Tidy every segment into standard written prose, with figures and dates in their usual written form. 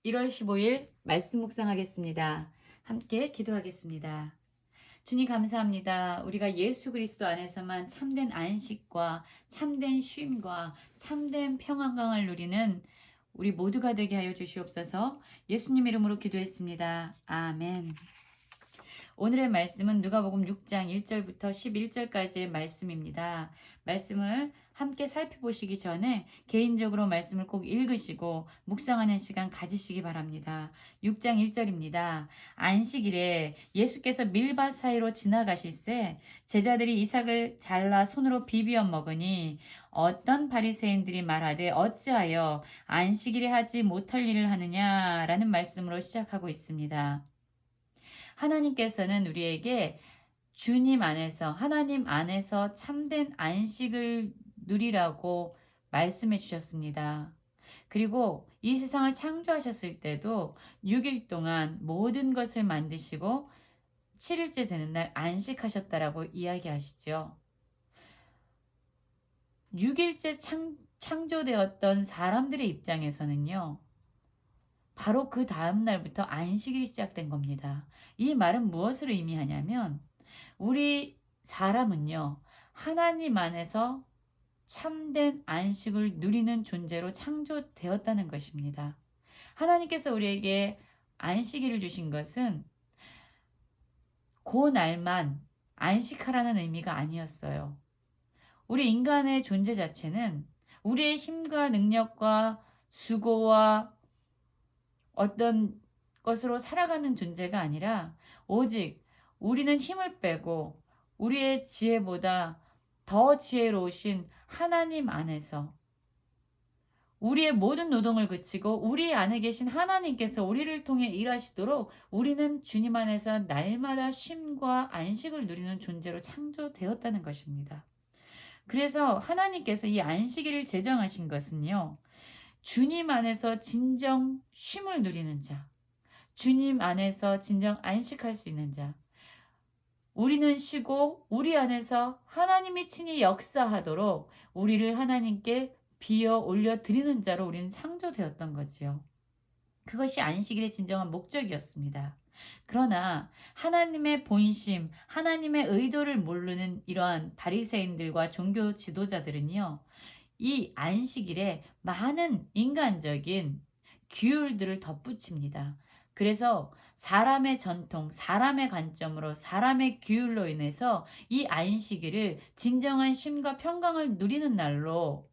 1월 15일 말씀 묵상하겠습니다. 함께 기도하겠습니다. 주님 감사합니다. 우리가 예수 그리스도 안에서만 참된 안식과 참된 쉼과 참된 평안강을 누리는 우리 모두가 되게 하여 주시옵소서. 예수님 이름으로 기도했습니다. 아멘. 오늘의 말씀은 누가복음 6장 1절부터 11절까지의 말씀입니다. 말씀을 함께 살펴보시기 전에 개인적으로 말씀을 꼭 읽으시고 묵상하는 시간 가지시기 바랍니다. 6장 1절입니다. 안식일에 예수께서 밀밭 사이로 지나가실새 제자들이 이삭을 잘라 손으로 비비어 먹으니 어떤 바리새인들이 말하되 어찌하여 안식일에 하지 못할 일을 하느냐라는 말씀으로 시작하고 있습니다. 하나님께서는 우리에게 주님 안에서, 하나님 안에서 참된 안식을 누리라고 말씀해 주셨습니다. 그리고 이 세상을 창조하셨을 때도 6일 동안 모든 것을 만드시고 7일째 되는 날 안식하셨다라고 이야기하시죠. 6일째 창조되었던 사람들의 입장에서는요, 바로 그 다음 날부터 안식일이 시작된 겁니다. 이 말은 무엇을 의미하냐면 우리 사람은요, 하나님 안에서 참된 안식을 누리는 존재로 창조되었다는 것입니다. 하나님께서 우리에게 안식일을 주신 것은 그 날만 안식하라는 의미가 아니었어요. 우리 인간의 존재 자체는 우리의 힘과 능력과 수고와 어떤 것으로 살아가는 존재가 아니라 오직 우리는 힘을 빼고 우리의 지혜보다 더 지혜로우신 하나님 안에서 우리의 모든 노동을 그치고 우리 안에 계신 하나님께서 우리를 통해 일하시도록 우리는 주님 안에서 날마다 쉼과 안식을 누리는 존재로 창조되었다는 것입니다. 그래서 하나님께서 이 안식일을 제정하신 것은요, 주님 안에서 진정 쉼을 누리는 자, 주님 안에서 진정 안식할 수 있는 자, 우리는 쉬고 우리 안에서 하나님이 친히 역사하도록 우리를 하나님께 비어 올려 드리는 자로 우리는 창조되었던 거지요. 그것이 안식일의 진정한 목적이었습니다. 그러나 하나님의 본심, 하나님의 의도를 모르는 이러한 바리새인들과 종교 지도자들은요, 이 안식일에 많은 인간적인 규율들을 덧붙입니다. 그래서 사람의 전통, 사람의 관점으로, 사람의 규율로 인해서 이 안식일을 진정한 쉼과 평강을 누리는 날로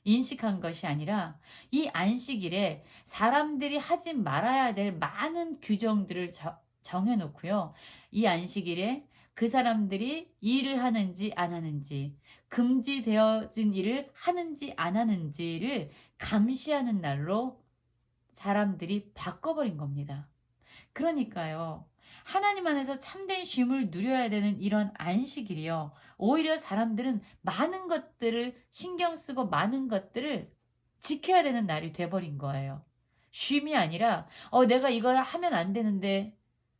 인식한 것이 아니라 이 안식일에 사람들이 하지 말아야 될 많은 규정들을 정해놓고요. 이 안식일에 그 사람들이 일을 하는지 안 하는지, 금지되어진 일을 하는지 안 하는지를 감시하는 날로 사람들이 바꿔버린 겁니다. 그러니까요, 하나님 안에서 참된 쉼을 누려야 되는 이런 안식일이요, 오히려 사람들은 많은 것들을 신경 쓰고 많은 것들을 지켜야 되는 날이 돼버린 거예요. 쉼이 아니라 내가 이걸 하면 안 되는데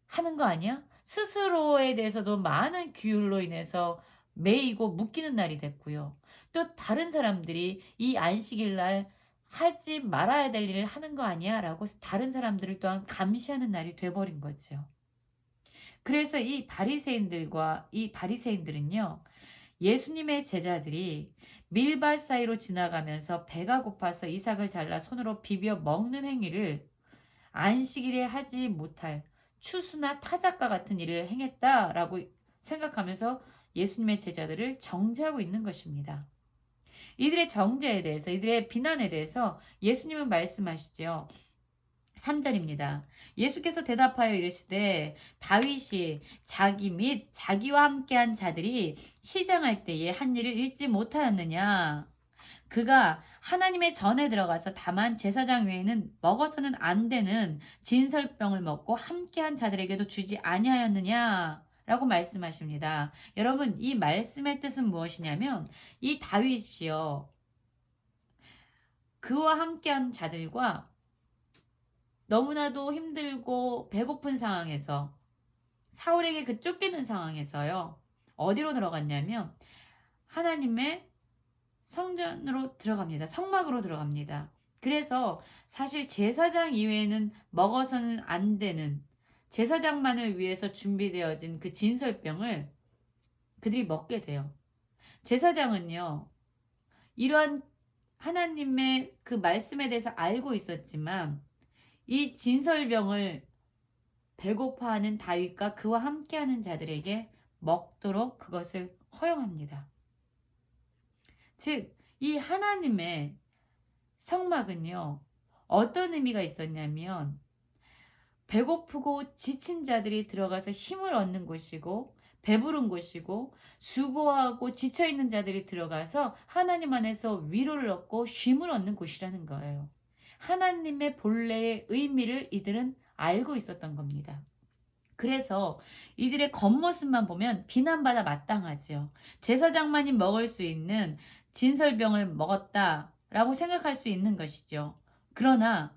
하는 거 아니야? 스스로에 대해서도 많은 규율로 인해서 매이고 묶이는 날이 됐고요. 또 다른 사람들이 이 안식일 날 하지 말아야 될 일을 하는 거 아니야? 라고 다른 사람들을 또한 감시하는 날이 돼버린 거죠. 그래서 이 바리새인들은요, 예수님의 제자들이 밀밭 사이로 지나가면서 배가 고파서 이삭을 잘라 손으로 비벼 먹는 행위를 안식일에 하지 못할 추수나 타작과 같은 일을 행했다라고 생각하면서 예수님의 제자들을 정죄하고 있는 것입니다. 이들의 정죄에 대해서, 이들의 비난에 대해서 예수님은 말씀하시죠. 3절입니다. 예수께서 대답하여 이르시되 다윗이 자기 및 자기와 함께한 자들이 시장할 때에 한 일을 잊지 못하였느냐? 그가 하나님의 전에 들어가서 다만 제사장 외에는 먹어서는 안 되는 진설병을 먹고 함께한 자들에게도 주지 아니하였느냐? 라고 말씀하십니다. 여러분, 이 말씀의 뜻은 무엇이냐면 이 다윗이요, 그와 함께한 자들과 너무나도 힘들고 배고픈 상황에서 사울에게 그 쫓기는 상황에서요, 어디로 들어갔냐면 하나님의 성전으로 들어갑니다. 성막으로 들어갑니다. 그래서 사실 제사장 이외에는 먹어서는 안 되는, 제사장만을 위해서 준비되어진 그 진설병을 그들이 먹게 돼요. 제사장은요, 이러한 하나님의 그 말씀에 대해서 알고 있었지만 이 진설병을 배고파하는 다윗과 그와 함께하는 자들에게 먹도록 그것을 허용합니다. 즉, 이 하나님의 성막은요, 어떤 의미가 있었냐면 배고프고 지친 자들이 들어가서 힘을 얻는 곳이고, 배부른 곳이고, 수고하고 지쳐있는 자들이 들어가서 하나님 안에서 위로를 얻고 쉼을 얻는 곳이라는 거예요. 하나님의 본래의 의미를 이들은 알고 있었던 겁니다. 그래서 이들의 겉모습만 보면 비난받아 마땅하죠. 제사장만이 먹을 수 있는 진설병을 먹었다라고 생각할 수 있는 것이죠. 그러나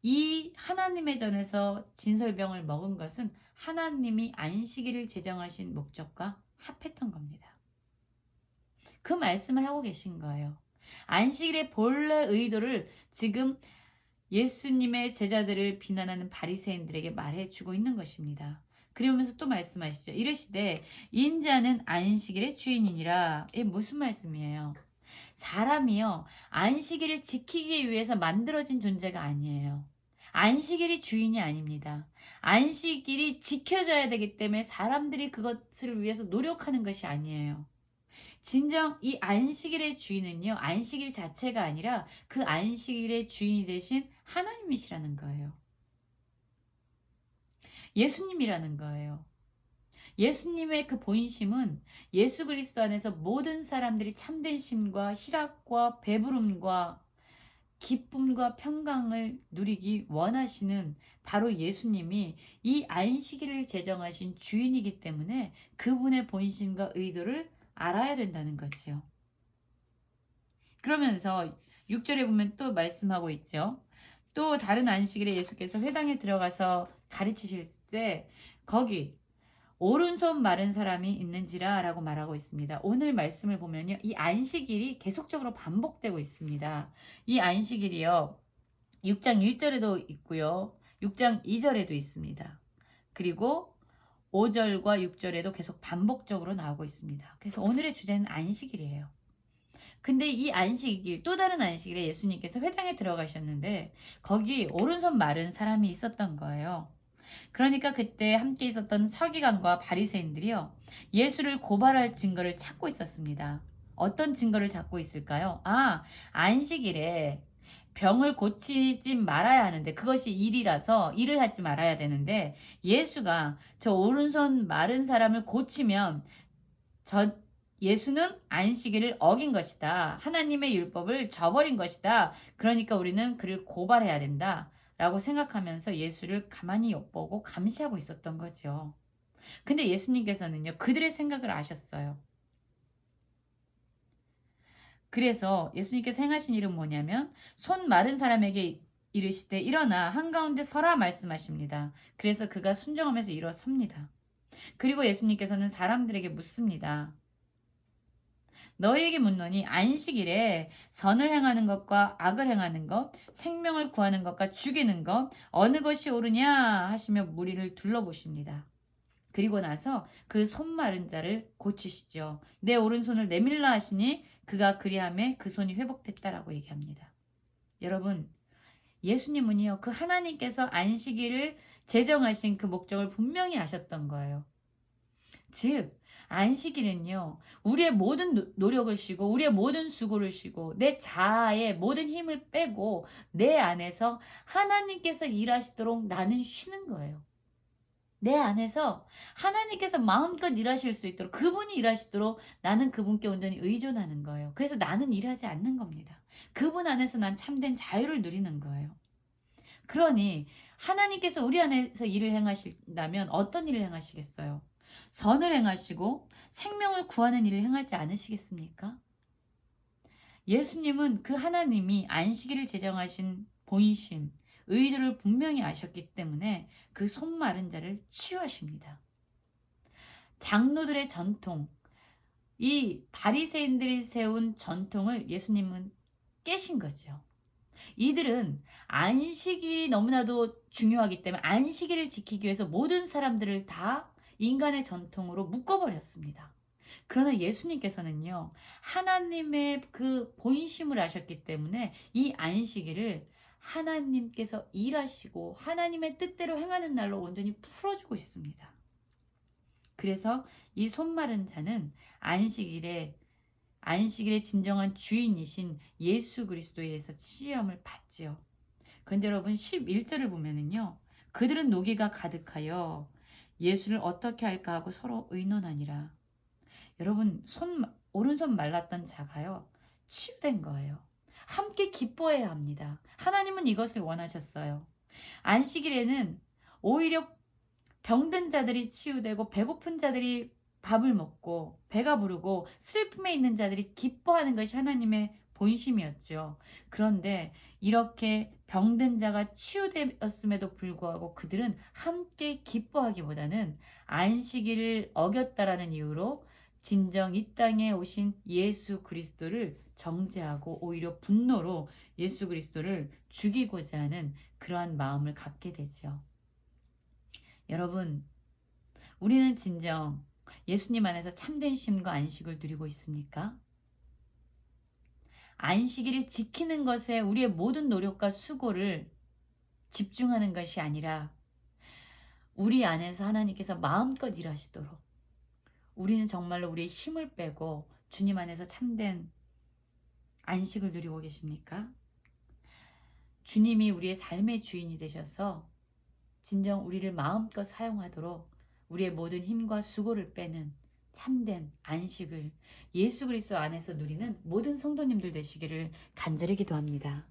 이 하나님의 전에서 진설병을 먹은 것은 하나님이 안식일을 제정하신 목적과 합했던 겁니다. 그 말씀을 하고 계신 거예요. 안식일의 본래 의도를 지금 예수님의 제자들을 비난하는 바리새인들에게 말해주고 있는 것입니다. 그러면서 또 말씀하시죠. 이르시되 인자는 안식일의 주인이니라. 이게 무슨 말씀이에요? 사람이요, 안식일을 지키기 위해서 만들어진 존재가 아니에요. 안식일이 주인이 아닙니다. 안식일이 지켜져야 되기 때문에 사람들이 그것을 위해서 노력하는 것이 아니에요. 진정 이 안식일의 주인은요, 안식일 자체가 아니라 그 안식일의 주인이 되신 하나님이시라는 거예요. 예수님이라는 거예요. 예수님의 그 본심은 예수 그리스도 안에서 모든 사람들이 참된 쉼과 희락과 배부름과 기쁨과 평강을 누리기 원하시는 바로 예수님이 이 안식일을 제정하신 주인이기 때문에 그분의 본심과 의도를 알아야 된다는 거지요. 그러면서 6절에 보면 또 말씀하고 있죠. 또 다른 안식일에 예수께서 회당에 들어가서 가르치실 때 거기 오른손 마른 사람이 있는지라 라고 말하고 있습니다. 오늘 말씀을 보면요, 이 안식일이 계속적으로 반복되고 있습니다. 이 안식일이요, 6장 1절에도 있고요, 6장 2절에도 있습니다. 그리고 5절과 6절에도 계속 반복적으로 나오고 있습니다. 그래서 오늘의 주제는 안식일이에요. 근데 이 안식일, 또 다른 안식일에 예수님께서 회당에 들어가셨는데 거기 오른손 마른 사람이 있었던 거예요. 그러니까 그때 함께 있었던 서기관과 바리새인들이요, 예수를 고발할 증거를 찾고 있었습니다. 어떤 증거를 찾고 있을까요? 안식일에 병을 고치지 말아야 하는데, 그것이 일이라서 일을 하지 말아야 되는데, 예수가 저 오른손 마른 사람을 고치면 예수는 안식일을 어긴 것이다. 하나님의 율법을 저버린 것이다. 그러니까 우리는 그를 고발해야 된다. 라고 생각하면서 예수를 가만히 엿보고 감시하고 있었던 거죠. 근데 예수님께서는요, 그들의 생각을 아셨어요. 그래서 예수님께서 행하신 일은 뭐냐면 손 마른 사람에게 이르시되 일어나 한가운데 서라 말씀하십니다. 그래서 그가 순종하면서 일어섭니다. 그리고 예수님께서는 사람들에게 묻습니다. 너희에게 묻노니 안식일에 선을 행하는 것과 악을 행하는 것, 생명을 구하는 것과 죽이는 것, 어느 것이 옳으냐 하시며 무리를 둘러보십니다. 그리고 나서 그 손 마른 자를 고치시죠. 내 오른손을 내밀라 하시니 그가 그리하매 그 손이 회복됐다라고 얘기합니다. 여러분, 예수님은요, 그 하나님께서 안식일을 제정하신 그 목적을 분명히 아셨던 거예요. 즉, 안식일은요, 우리의 모든 노력을 쉬고 우리의 모든 수고를 쉬고 내 자아의 모든 힘을 빼고 내 안에서 하나님께서 일하시도록 나는 쉬는 거예요. 내 안에서 하나님께서 마음껏 일하실 수 있도록, 그분이 일하시도록 나는 그분께 온전히 의존하는 거예요. 그래서 나는 일하지 않는 겁니다. 그분 안에서 난 참된 자유를 누리는 거예요. 그러니 하나님께서 우리 안에서 일을 행하신다면 어떤 일을 행하시겠어요? 선을 행하시고 생명을 구하는 일을 행하지 않으시겠습니까? 예수님은 그 하나님이 안식일을 제정하신 본신, 의도를 분명히 아셨기 때문에 그 손 마른 자를 치유하십니다. 장로들의 전통, 이 바리새인들이 세운 전통을 예수님은 깨신 거죠. 이들은 안식일이 너무나도 중요하기 때문에 안식일을 지키기 위해서 모든 사람들을 다 인간의 전통으로 묶어버렸습니다. 그러나 예수님께서는요, 하나님의 그 본심을 아셨기 때문에 이 안식일을 하나님께서 일하시고 하나님의 뜻대로 행하는 날로 온전히 풀어주고 있습니다. 그래서 이 손마른 자는 안식일의 진정한 주인이신 예수 그리스도에 의해서 치유함을 받지요. 그런데 여러분 11절을 보면은요. 그들은 노기가 가득하여 예수를 어떻게 할까 하고 서로 의논하니라. 여러분 오른손 말랐던 자가요. 치유된 거예요. 함께 기뻐해야 합니다. 하나님은 이것을 원하셨어요. 안식일에는 오히려 병든 자들이 치유되고 배고픈 자들이 밥을 먹고 배가 부르고 슬픔에 있는 자들이 기뻐하는 것이 하나님의 본심이었죠. 그런데 이렇게 병든 자가 치유되었음에도 불구하고 그들은 함께 기뻐하기보다는 안식일을 어겼다라는 이유로 진정 이 땅에 오신 예수 그리스도를 정죄하고 오히려 분노로 예수 그리스도를 죽이고자 하는 그러한 마음을 갖게 되죠. 여러분, 우리는 진정 예수님 안에서 참된 쉼과 안식을 누리고 있습니까? 안식일을 지키는 것에 우리의 모든 노력과 수고를 집중하는 것이 아니라 우리 안에서 하나님께서 마음껏 일하시도록 우리는 정말로 우리의 힘을 빼고 주님 안에서 참된 안식을 누리고 계십니까? 주님이 우리의 삶의 주인이 되셔서 진정 우리를 마음껏 사용하도록 우리의 모든 힘과 수고를 빼는 참된 안식을 예수 그리스도 안에서 누리는 모든 성도님들 되시기를 간절히 기도합니다.